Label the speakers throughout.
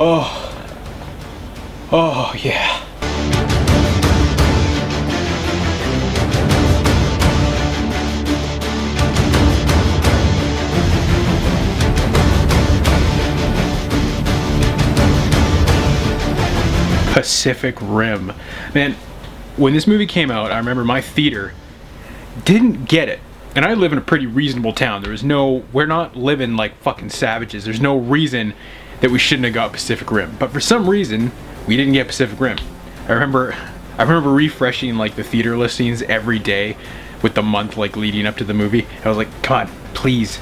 Speaker 1: Oh, oh yeah. Pacific Rim. Man, when this movie came out, I remember my theater didn't get it. And I live in a pretty reasonable town. We're not living like fucking savages. There's no reason that we shouldn't have got Pacific Rim. But for some reason, we didn't get Pacific Rim. I remember refreshing like the theater listings every day with the month like leading up to the movie. I was like, come on, please.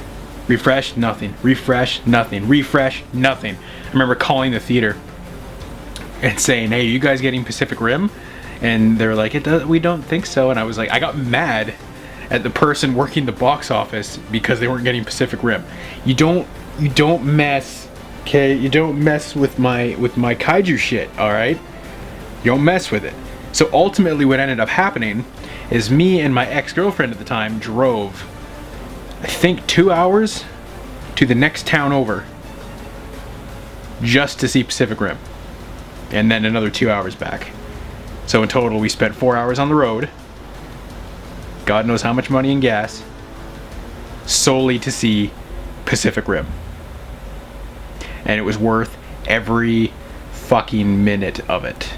Speaker 1: Refresh, nothing. Refresh, nothing. Refresh, nothing. I remember calling the theater and saying, hey, are you guys getting Pacific Rim? And they're like, we don't think so. And I was like, I got mad at the person working the box office because they weren't getting Pacific Rim. You don't mess, okay? You don't mess with my kaiju shit, all right? You don't mess with it. So ultimately what ended up happening is me and my ex-girlfriend at the time drove, I think 2 hours to the next town over just to see Pacific Rim. And then another 2 hours back. So in total, we spent 4 hours on the road. God knows how much money in gas. Solely to see Pacific Rim. And it was worth every fucking minute of it.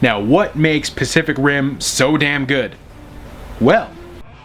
Speaker 1: Now, what makes Pacific Rim so damn good? Well,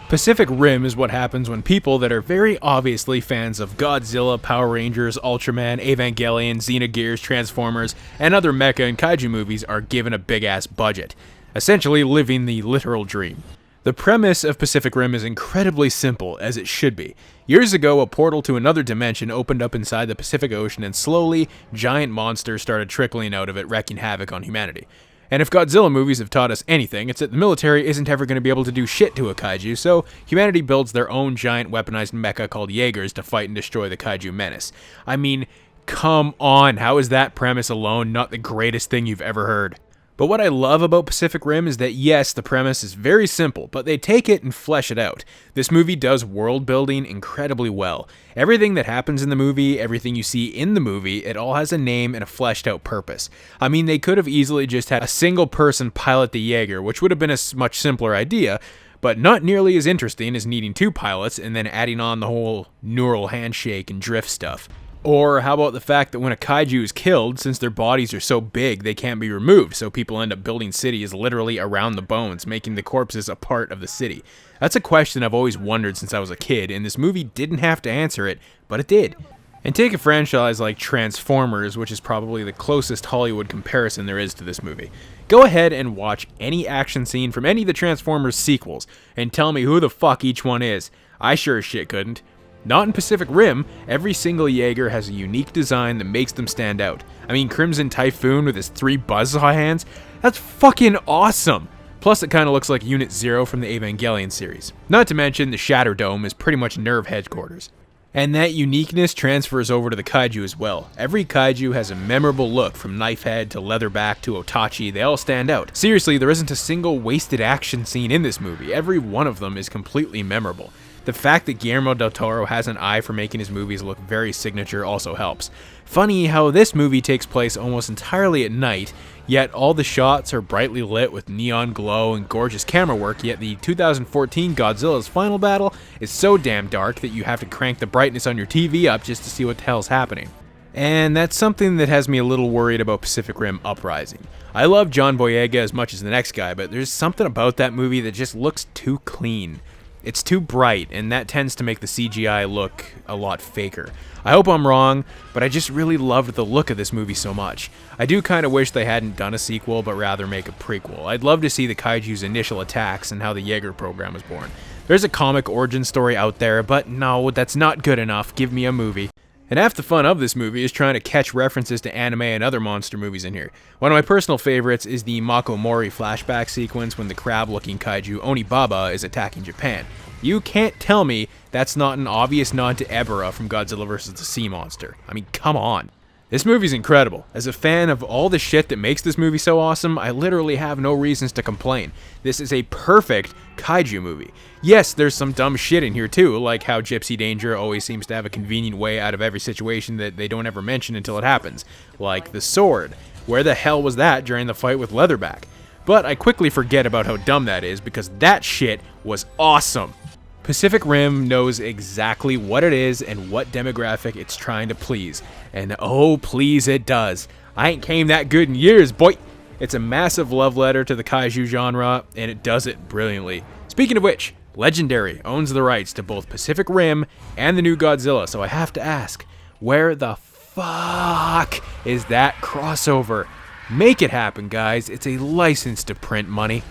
Speaker 1: Pacific Rim is what happens when people that are very obviously fans of Godzilla, Power Rangers, Ultraman, Evangelion, Xenogears, Transformers, and other mecha and kaiju movies are given a big-ass budget, essentially living the literal dream. The premise of Pacific Rim is incredibly simple, as it should be. Years ago, a portal to another dimension opened up inside the Pacific Ocean, and slowly, giant monsters started trickling out of it, wreaking havoc on humanity. And if Godzilla movies have taught us anything, it's that the military isn't ever going to be able to do shit to a kaiju, so humanity builds their own giant weaponized mecha called Jaegers to fight and destroy the kaiju menace. I mean, come on, how is that premise alone not the greatest thing you've ever heard? But what I love about Pacific Rim is that yes, the premise is very simple, but they take it and flesh it out. This movie does world building incredibly well. Everything that happens in the movie, everything you see in the movie, it all has a name and a fleshed out purpose. I mean, they could have easily just had a single person pilot the Jaeger, which would have been a much simpler idea, but not nearly as interesting as needing two pilots and then adding on the whole neural handshake and drift stuff. Or how about the fact that when a kaiju is killed, since their bodies are so big, they can't be removed, so people end up building cities literally around the bones, making the corpses a part of the city. That's a question I've always wondered since I was a kid, and this movie didn't have to answer it, but it did. And take a franchise like Transformers, which is probably the closest Hollywood comparison there is to this movie. Go ahead and watch any action scene from any of the Transformers sequels, and tell me who the fuck each one is. I sure as shit couldn't. Not in Pacific Rim, every single Jaeger has a unique design that makes them stand out. I mean, Crimson Typhoon with his 3 buzzsaw hands, that's fucking awesome! Plus it kinda looks like Unit Zero from the Evangelion series. Not to mention, the Shatter Dome is pretty much Nerve headquarters. And that uniqueness transfers over to the kaiju as well. Every kaiju has a memorable look, from Knifehead to Leatherback to Otachi, they all stand out. Seriously, there isn't a single wasted action scene in this movie, every one of them is completely memorable. The fact that Guillermo del Toro has an eye for making his movies look very signature also helps. Funny how this movie takes place almost entirely at night, yet all the shots are brightly lit with neon glow and gorgeous camera work, yet the 2014 Godzilla's final battle is so damn dark that you have to crank the brightness on your TV up just to see what the hell's happening. And that's something that has me a little worried about Pacific Rim Uprising. I love John Boyega as much as the next guy, but there's something about that movie that just looks too clean. It's too bright, and that tends to make the CGI look a lot faker. I hope I'm wrong, but I just really loved the look of this movie so much. I do kind of wish they hadn't done a sequel, but rather make a prequel. I'd love to see the kaiju's initial attacks and how the Jaeger program was born. There's a comic origin story out there, but no, that's not good enough. Give me a movie. And half the fun of this movie is trying to catch references to anime and other monster movies in here. One of my personal favorites is the Mako Mori flashback sequence when the crab-looking kaiju Onibaba is attacking Japan. You can't tell me that's not an obvious nod to Ebirah from Godzilla vs. the Sea Monster. I mean, come on.
Speaker 2: This movie's incredible. As a fan of all the shit that makes this movie so awesome, I literally have no reasons to complain. This is a perfect kaiju movie. Yes, there's some dumb shit in here too, like how Gypsy Danger always seems to have a convenient way out of every situation that they don't ever mention until it happens. Like the sword. Where the hell was that during the fight with Leatherback? But I quickly forget about how dumb that is because that shit was awesome. Pacific Rim knows exactly what it is and what demographic it's trying to please. And oh, please it does. I ain't came that good in years, boy. It's a massive love letter to the kaiju genre, and it does it brilliantly. Speaking of which, Legendary owns the rights to both Pacific Rim and the new Godzilla, so I have to ask, where the fuck is that crossover? Make it happen, guys. It's a license to print money.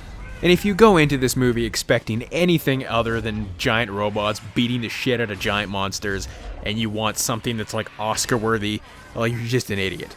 Speaker 2: And if you go into this movie expecting anything other than giant robots beating the shit out of giant monsters, and you want something that's like Oscar-worthy, well, you're just an idiot.